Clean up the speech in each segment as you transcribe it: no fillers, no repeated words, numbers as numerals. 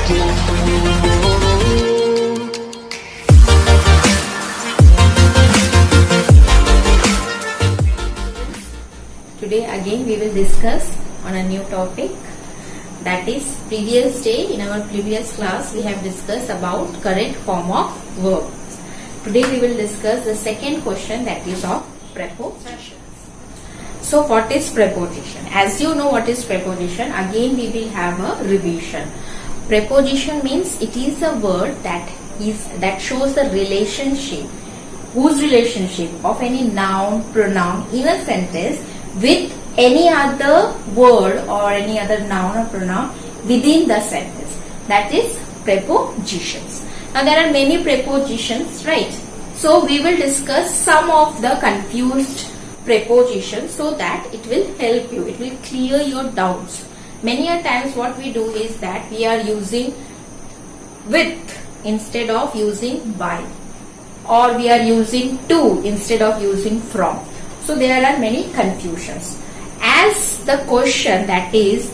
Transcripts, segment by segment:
Today again we will discuss on a new topic, that is previous day in our previous class we have discussed about correct form of verbs. Today we will discuss the second question, that is of prepositions. So what is preposition? As you know what is preposition, again we will have a revision. Preposition means it is a word that shows the relationship, whose relationship of any noun, pronoun in a sentence with any other word or any other noun or pronoun within the sentence. That is prepositions. Now there are many prepositions, right? So we will discuss some of the confused prepositions so that it will help you, it will clear your doubts. Many a times what we do is that we are using with instead of using by, or we are using to instead of using from. So there are many confusions. As the question, that is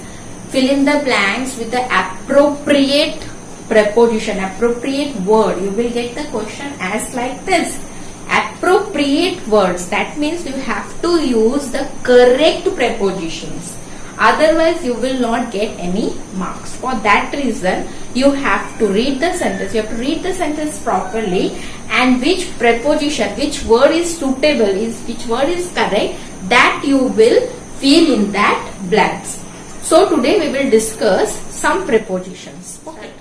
fill in the blanks with the appropriate preposition, appropriate word, you will get the question as like this. Appropriate words, that means you have to use the correct prepositions. Otherwise you will not get any marks. For that reason you have to read the sentence. You have to read the sentence properly, and which preposition, which word is suitable, which word is correct, that you will fill in that blanks. So today we will discuss some prepositions. Okay.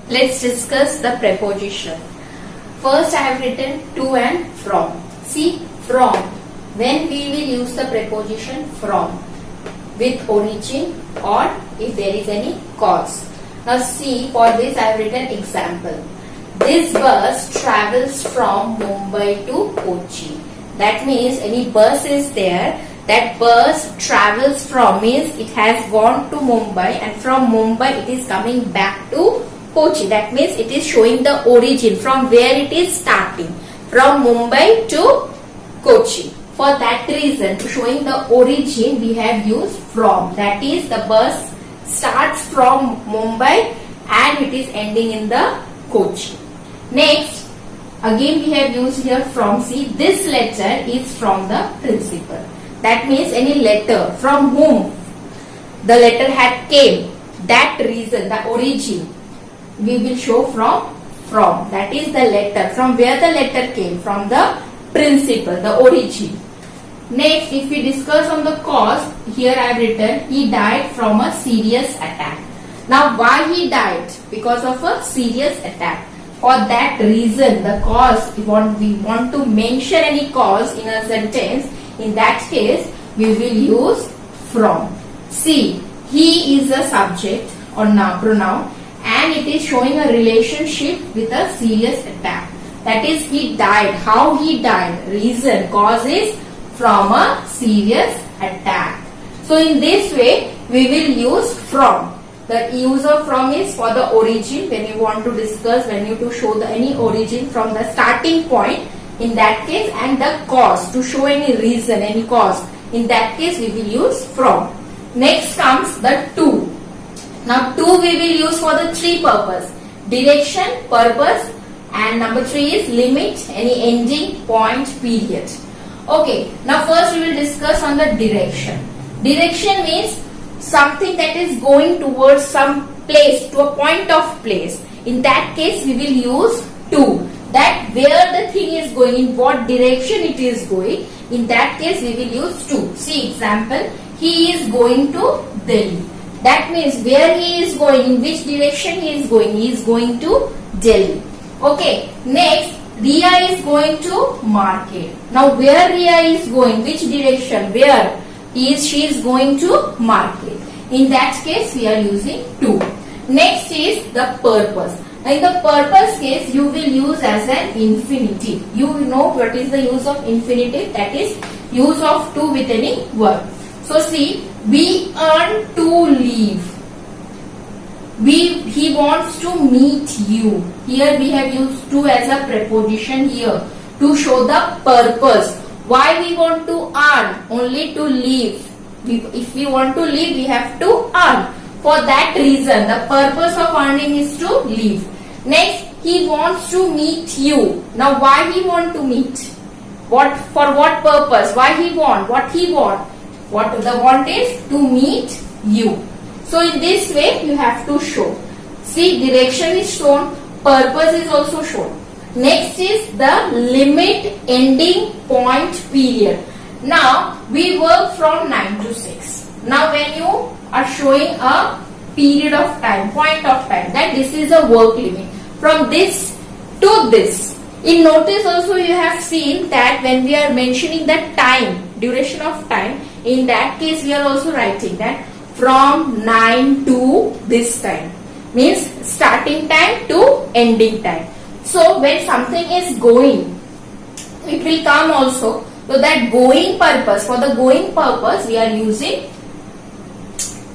Let's discuss the preposition. First I have written to and from. See, from. When we will use the preposition from, with origin or if there is any cause. Now see, for this I have written example. This bus travels from Mumbai to Kochi. That means any bus is there, that bus travels from means it has gone to Mumbai, and from Mumbai it is coming back to Kochi. That means it is showing the origin, from where it is starting, from Mumbai to Kochi. For that reason, showing the origin, we have used from. That is, the bus starts from Mumbai and it is ending in the Kochi. Next, again we have used here from. See, this letter is from the principal. That means any letter from whom the letter had came, that reason, the origin, we will show from. That is the letter, from where the letter came, from the principal, the origin. Next, if we discuss on the cause, here I have written he died from a serious attack. Now why he died? Because of a serious attack. For that reason, the cause, we want to mention any cause in a sentence. In that case, we will use from. See, he is a subject or noun, pronoun, and it is showing a relationship with a serious attack. That is, he died. How he died? Reason, cause is from a serious attack. So in this way we will use from. The use of from is for the origin, when you want to discuss, when you to show the any origin from the starting point, in that case, and the cause, to show any reason, any cause, in that case we will use from. Next comes the to. Now to we will use for the three purpose: direction, purpose, and number 3 is limit, any ending, point, period. Okay, now first we will discuss on the direction. Direction means something that is going towards some place, to a point of place. In that case we will use to. That where the thing is going, in what direction it is going, in that case we will use to. See example, he is going to Delhi. That means where he is going, in which direction he is going to Delhi. Okay, next, Riya is going to market. Now where Riya is going, which direction, where she is going to market. In that case we are using to. Next is the purpose. Now in the purpose case you will use as an infinitive. You know what is the use of infinitive, that is use of to with any verb. So see, we earn to leave. He wants to meet you. Here we have used to as a preposition here to show the purpose. Why we want to earn? Only to leave. If we want to leave, we have to earn. For that reason, the purpose of earning is to live. Next, he wants to meet you. Now, why he want to meet? What, for what purpose? Why he want? What he want? What the want is to meet you. So in this way, you have to show. See, direction is shown, purpose is also shown. Next is the limit, ending, point, period. Now, we work from 9 to 6. Now, when you are showing a period of time, point of time, that this is a work limit. From this to this. In notice also you have seen that when we are mentioning the time, duration of time, in that case we are also writing that from 9 to this time. Means starting time to ending time. So when something is going, it will come also. So that going purpose, for the going purpose we are using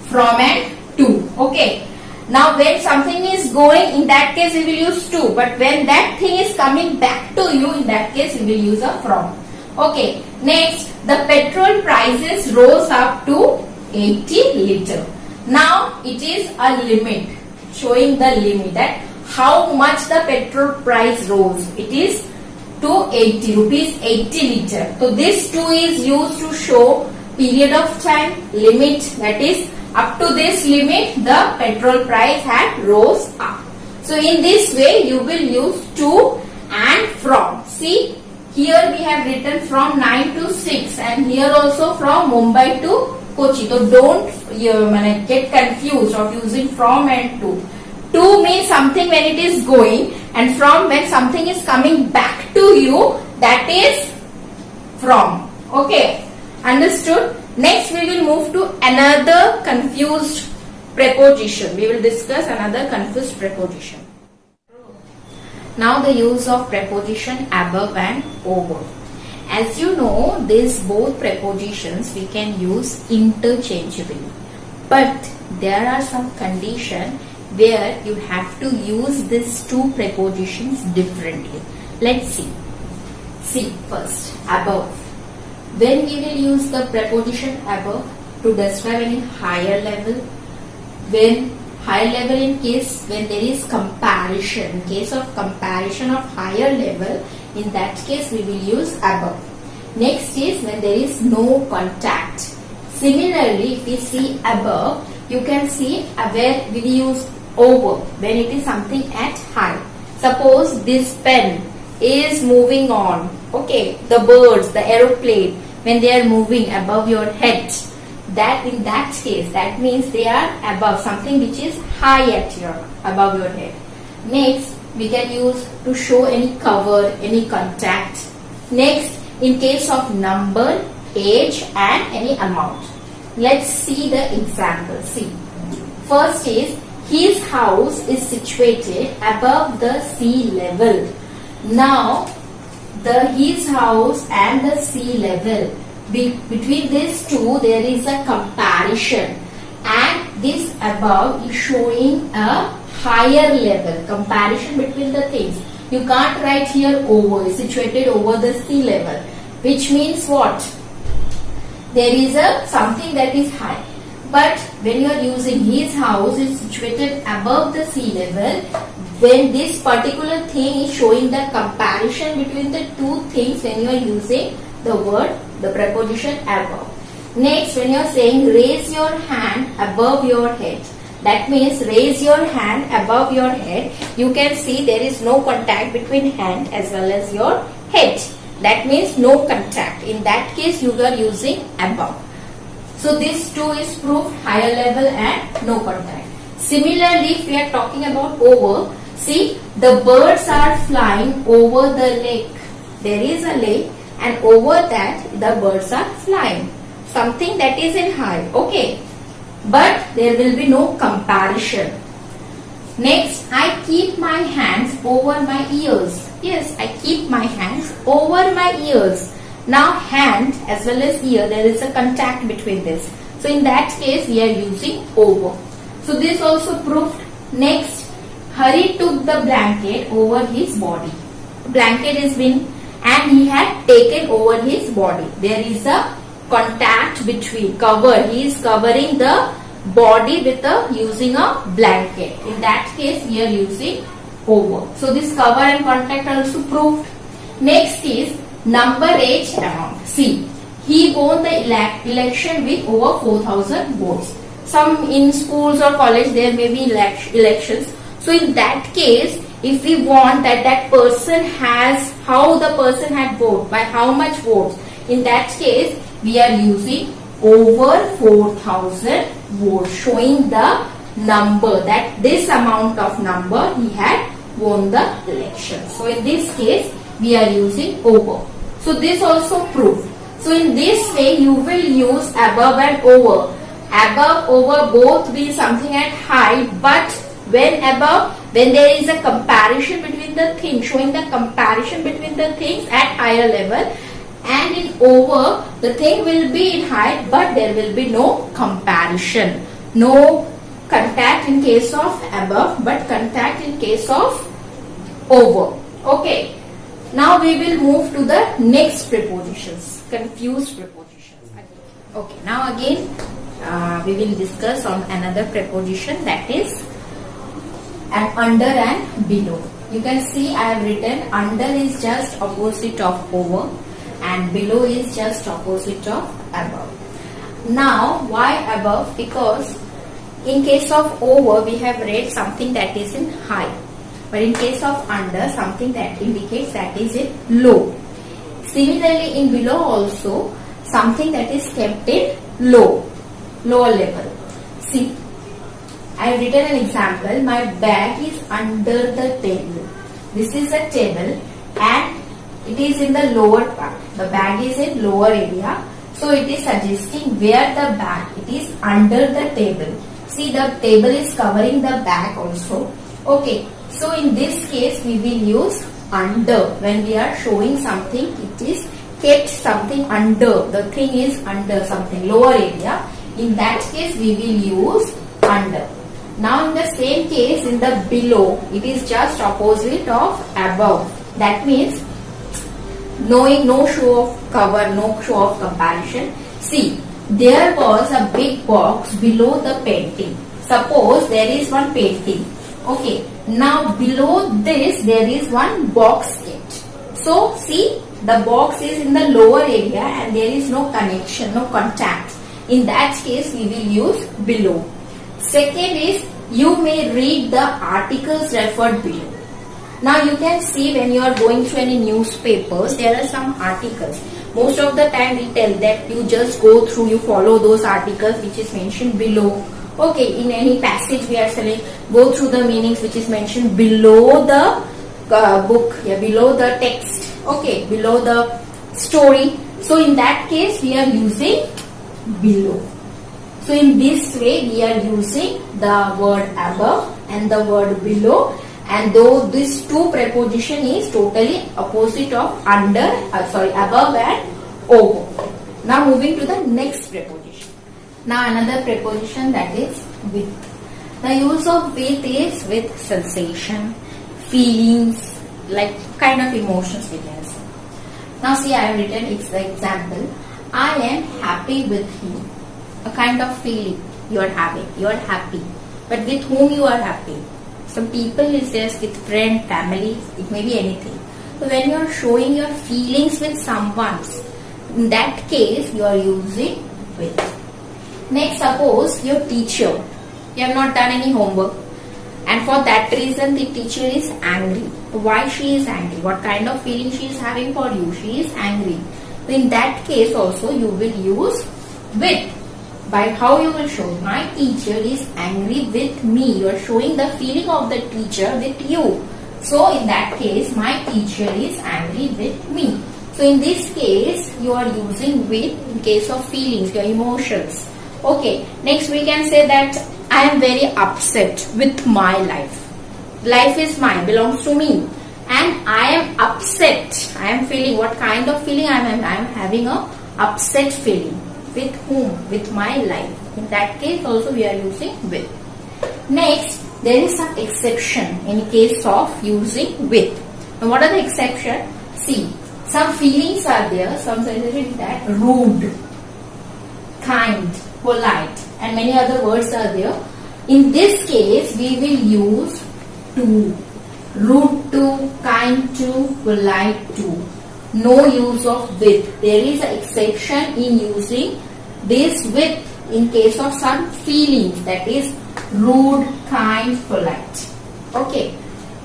from and to. Okay. Now when something is going, in that case we will use to. But when that thing is coming back to you, in that case we will use a from. Okay. Next, the petrol prices rose up to 80 liter. Now it is a limit, showing the limit that how much the petrol price rose. It is to 80 rupees 80 liter. So this 2 is used to show period of time, limit, that is up to this limit the petrol price had rose up. So in this way you will use to and from. See, here we have written from 9 to 6 and here also from Mumbai to Kochi. So don't get confused of using from and to. To means something when it is going, and from when something is coming back to you, that is from. Okay, understood? Next we will move to another confused preposition. We will discuss another confused preposition. Now the use of preposition above and over. As you know, these both prepositions we can use interchangeably. But there are some conditions where you have to use these two prepositions differently. Let's see. See first, above. When we will use the preposition above to describe any higher level, when higher level in case when there is comparison, in case of comparison of higher level, in that case we will use above. Next is when there is no contact. Similarly, if we see above, you can see where we will use over when it is something at high. Suppose this pen is moving on. Okay, the birds, the aeroplane, when they are moving above your head, that in that case, that means they are above something which is high at your above your head. Next, we can use to show any cover, any contact. Next, in case of number, age and any amount. Let's see the example. See, first is his house is situated above the sea level. Now, his house and the sea level, between these two there is a comparison, and this above is showing a higher level, comparison between the things. You can't write here over, situated over the sea level, which means what? There is a something that is high. But when you are using his house is situated above the sea level, when this particular thing is showing the comparison between the two things, when you are using the word, the preposition above. Next, when you are saying raise your hand above your head, that means raise your hand above your head. You can see there is no contact between hand as well as your head. That means no contact. In that case, you are using above. So this too is proved, higher level and no contact. Similarly, if we are talking about over, see the birds are flying over the lake. There is a lake and over that the birds are flying. Something that is in high. Okay. But there will be no comparison. Next, I keep my hands over my ears. Yes, I keep my hands over my ears. Now hand as well as ear, there is a contact between this. So in that case, we are using over. So this also proved. Next, Hari took the blanket over his body. Blanket is been and he had taken over his body. There is a contact between, cover. He is covering the body with using a blanket. In that case, we are using over. So this cover and contact are also proved. Next is number, age, amount. See, he won the election with over 4,000 votes. Some in schools or college there may be elections. So in that case, if we want that person has, how the person had voted, by how much votes, in that case we are using over 4,000 votes, showing the number, that this amount of number he had won the election. So in this case we are using over. So this also proved. So in this way you will use above and over. Above, over both will something at high, but when above, when there is a comparison between the things, showing the comparison between the things at higher level, and in over, the thing will be in high, but there will be no comparison. No contact in case of above, but contact in case of over. Okay. Now we will move to the next prepositions, confused prepositions. Okay. Now again, we will discuss on another preposition, that is under and below. You can see I have written under is just opposite of over and below is just opposite of above. Now why above? Because in case of over we have read something that is in high, but in case of under something that indicates that is in low. Similarly in below also something that is kept in lower level. See, I have written an example. My bag is under the table. This is a table and it is in the lower part. The bag is in lower area. So it is suggesting where the bag. It is under the table. See, the table is covering the bag also. Okay. So in this case we will use under. When we are showing something, it is kept something under. The thing is under something lower area. In that case we will use under. Now in the same case in the below, it is just opposite of above. That means no show of cover, no show of comparison. See, there was a big box below the painting. Suppose there is one painting. Okay, now below this there is one box kept. So see, the box is in the lower area and there is no connection, no contact. In that case we will use below. Second is, you may read the articles referred below. Now you can see when you are going through any newspapers, there are some articles. Most of the time we tell that you just go through, you follow those articles which is mentioned below. Okay, in any passage we are saying, go through the meanings which is mentioned below the book, below the text, okay, below the story. So in that case we are using below. So in this way we are using the word above and the word below, and though this two preposition is totally opposite of above and over. Now moving to the next preposition. Now another preposition, that is with. The use of with is with sensation, feelings, like kind of emotions we can say. Now see, I have written example. I am happy with him. A kind of feeling you are having. You are happy. But with whom you are happy? Some people is just with friend, family, it may be anything. So when you are showing your feelings with someone, in that case you are using with. Next, suppose your teacher, you have not done any homework and for that reason the teacher is angry. Why she is angry? What kind of feeling she is having for you? She is angry. So in that case also you will use with. By how you will show, my teacher is angry with me. You are showing the feeling of the teacher with you. So in that case, my teacher is angry with me. So in this case, you are using with in case of feelings, your emotions. Okay, next we can say that I am very upset with my life. Life is mine, belongs to me. And I am upset. I am feeling, what kind of feeling I am? I am having a upset feeling. With whom? With my life. In that case also we are using with. Next, there is some exception in case of using with. Now what are the exception? See, some feelings are there. Some sentences that rude, kind, polite. and many other words are there. In this case, we will use to, rude to, kind to, polite to. No use of with. There is an exception in using this with in case of some feelings, that is rude, kind, polite. Okay.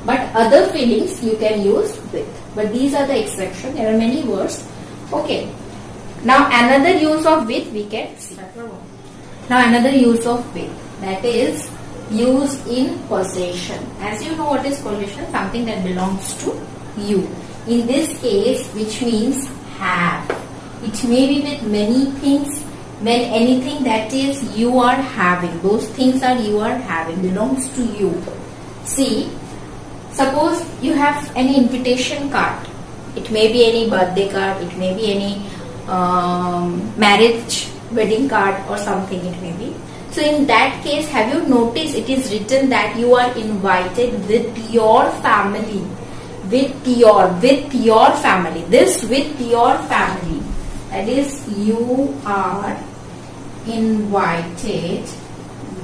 But other feelings you can use with. But these are the exceptions. There are many words. Okay. Now another use of with we can see. Now another use of with, that is used in possession. As you know what is possession? Something that belongs to you. In this case, which means have. It may be with many things. When anything that is you are having, those things are you are having, belongs to you. See, suppose you have any invitation card. It may be any birthday card, it may be any marriage, wedding card or something it may be. So in that case, have you noticed it is written that you are invited with your family. With your family. This with your family. That is, you are invited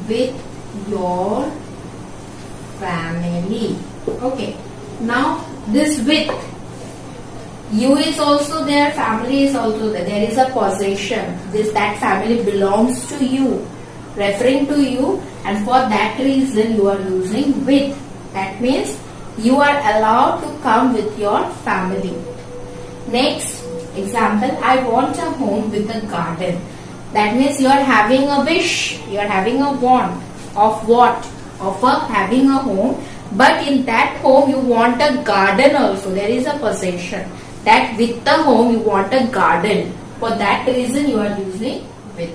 with your family. Okay. Now this with, you is also there, family is also there. There is a possession. That family belongs to you, referring to you, and for that reason you are using with. That means you are allowed to come with your family. Next example, I want a home with a garden. That means you are having a wish, you are having a want of what? Of having a home, but in that home you want a garden also. There is a possession. That with the home you want a garden. For that reason you are using with.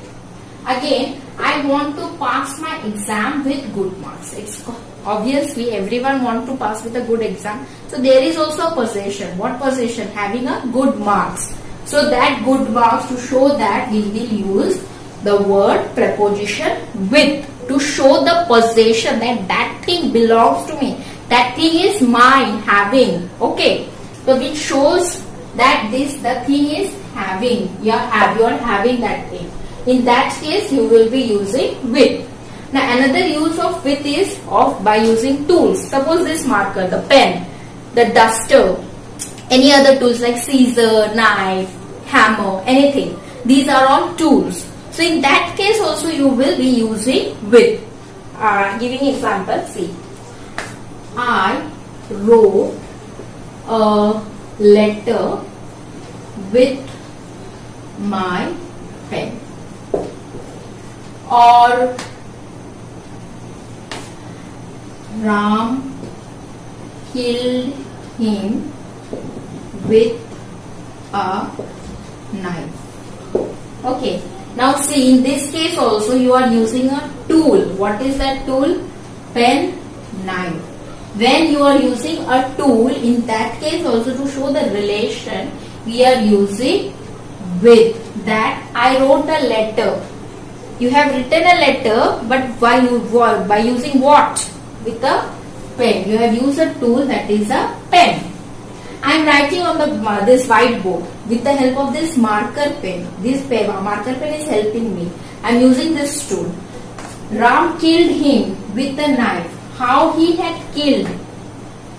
Again, I want to pass my exam with good marks. It's obviously everyone wants to pass with a good exam. So there is also a possession. What possession? Having a good marks. So that good marks, to show that we will use the word preposition with to show the possession, that that thing belongs to me. That thing is mine, having. Okay. So which shows that the thing is having. You are having that thing. In that case, you will be using with. Now another use of with is by using tools. Suppose this marker, the pen, the duster, any other tools like scissor, knife, hammer, anything. These are all tools. So in that case also you will be using with. Giving example, see. I wrote a letter with my pen. Or Ram killed him with a knife. Okay. Now see, in this case also you are using a tool. What is that tool? Pen, knife. When you are using a tool, in that case also to show the relation, we are using with. That I wrote a letter. You have written a letter, but by using what? With a pen. You have used a tool, that is a pen. I am writing on this whiteboard with the help of this marker pen. This marker pen is helping me. I am using this tool. Ram killed him with a knife. How he had killed?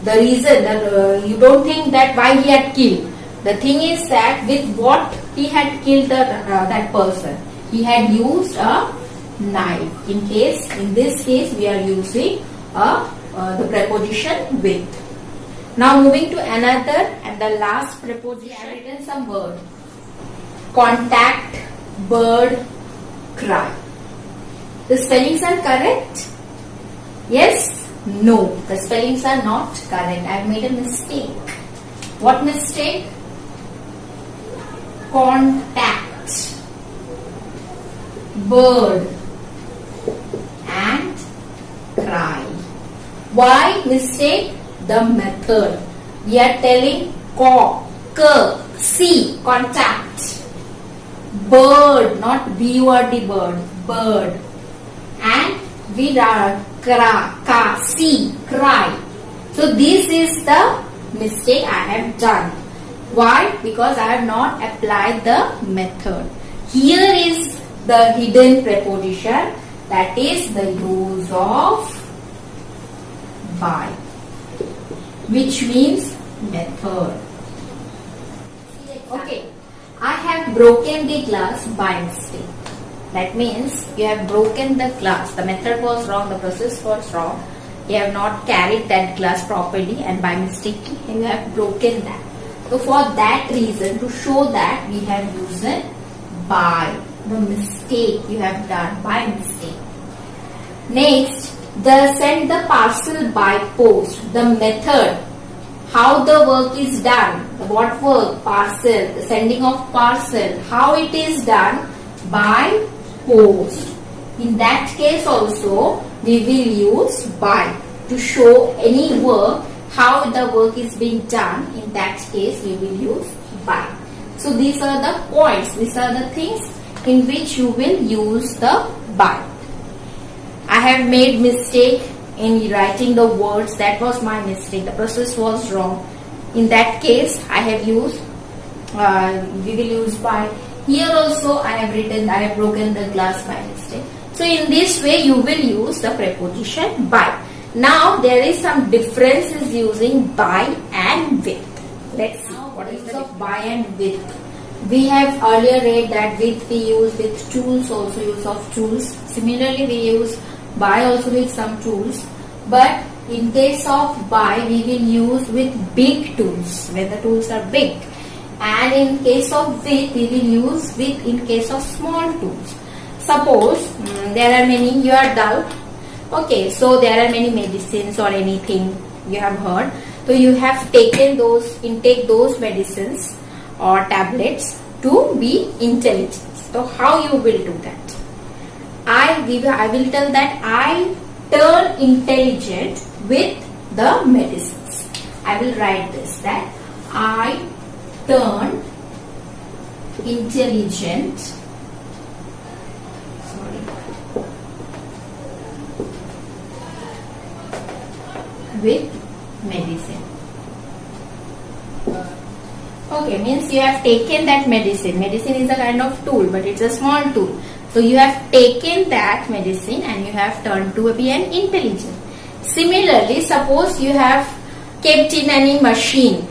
The reason that you don't think that why he had killed. The thing is that with what he had killed that person. He had used a knife. In this case, we are using the preposition with. Now moving to another and the last preposition. I have written some word. Contact, bird, cry. The spellings are correct? Yes? No. The spellings are not correct. I have made a mistake. What mistake? Contact, bird and cry. Why mistake? The method. We are telling see, contact. Bird, not B-U-R-D, bird. Bird. And we are see, cry. So this is the mistake I have done. Why? Because I have not applied the method. Here is the hidden preposition, that is the use of by, which means method. Okay, I have broken the glass by mistake. That means you have broken the glass. The method was wrong, the process was wrong. You have not carried that glass properly and by mistake you have broken that. So for that reason, to show that, we have used by, the mistake you have done by mistake. Next, the send the parcel by post. The method, how the work is done. What work? Parcel. The sending of parcel. How it is done? By post. In that case also, we will use by to show any work, how the work is being done. In that case, we will use by. So these are the points. These are the things in which you will use the by. I have made mistake in writing the words. That was my mistake. The process was wrong. In that case, I have used, we will use by. Here also I have broken the glass by mistake. So in this way you will use the preposition by. Now there is some differences using by and with. Let's see what is the of by and with. We have earlier read that with we use with tools, also use of tools. Similarly we use by also with some tools. But in case of by we will use with big tools, when the tools are big. And in case of with we will use with in case of small tools. Suppose there are many, you are dull. Okay, so there are many medicines or anything you have heard. So you have taken those, intake those medicines or tablets to be intelligent. So how you will do that? I will tell that I turn intelligent with the medicines. I will write this, that I turn intelligent with medicine. Okay, means you have taken that medicine. Medicine is a kind of tool, but it's a small tool. So you have taken that medicine and you have turned to be an intelligent. Similarly, suppose you have kept in any machine.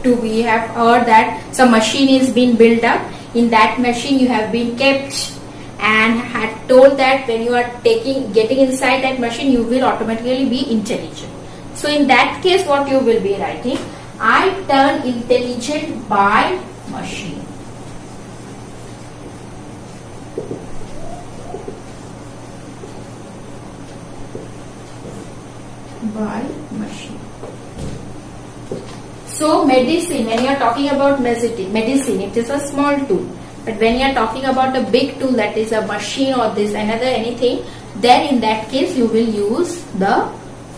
We have heard that some machine is being built up. In that machine you have been kept and had told that when you are getting inside that machine, you will automatically be intelligent. So in that case, what you will be writing? I turn intelligent by machine. By machine. So medicine, when you are talking about medicine, it is a small tool. But when you are talking about a big tool, that is a machine or this another anything, then in that case you will use the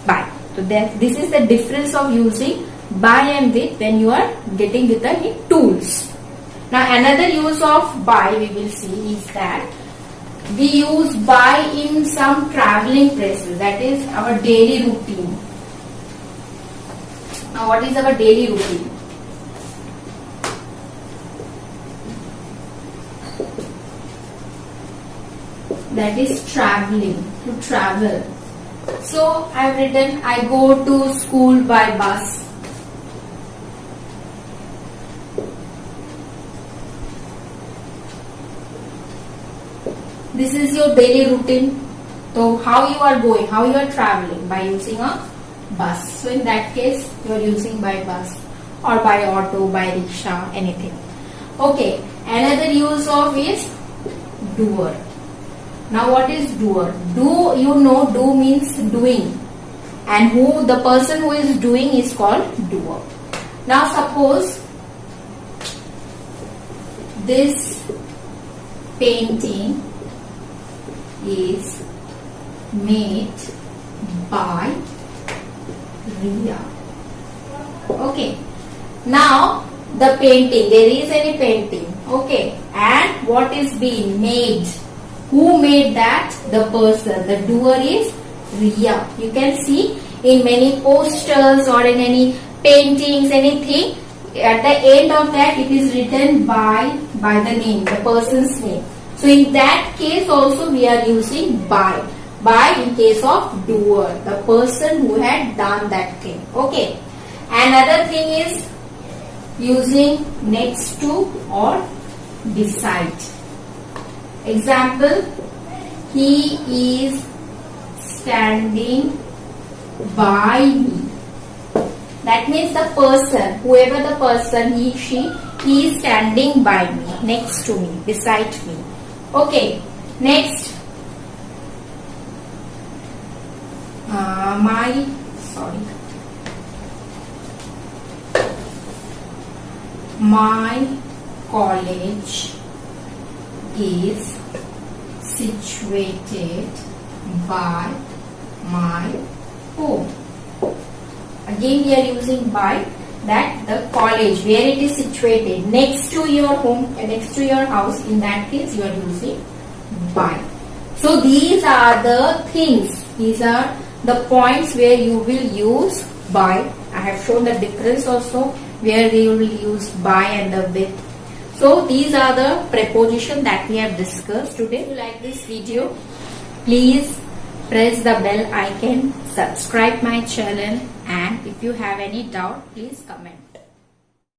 by. So this is the difference of using by and with when you are getting with the tools. Now another use of by we will see is that we use by in some traveling places. That is our daily routine. Now what is our daily routine? That is traveling, to travel. So I have written I go to school by bus. This is your daily routine. So how you are going, how you are traveling? By using a bus. So in that case you are using by bus or by auto, by rickshaw, anything. Okay, another use of is doer. Now what is doer? Do, you know, do means doing, and who the person who is doing is called doer. Now suppose this painting is made by Riya. Okay. Now the painting, there is any painting. Okay. And what is being made? Who made that? The person. The doer is Riya. You can see in many posters or in any paintings, anything, at the end of that it is written by the name, the person's name. So in that case also we are using by. By in case of doer, the person who had done that thing. Okay. Another thing is using next to or beside. Example, he is standing by me. That means the person, whoever the person, he, she, he is standing by me, next to me, beside me. Okay, next. My college is situated by my home. Again we are using by, that the college where it is situated next to your home, next to your house, in that case you are using by. So these are the things, these are the points where you will use by. I have shown the difference also where we will use by and the with. So these are the preposition that we have discussed today. If you like this video, please press the bell icon, subscribe my channel, and if you have any doubt, please comment.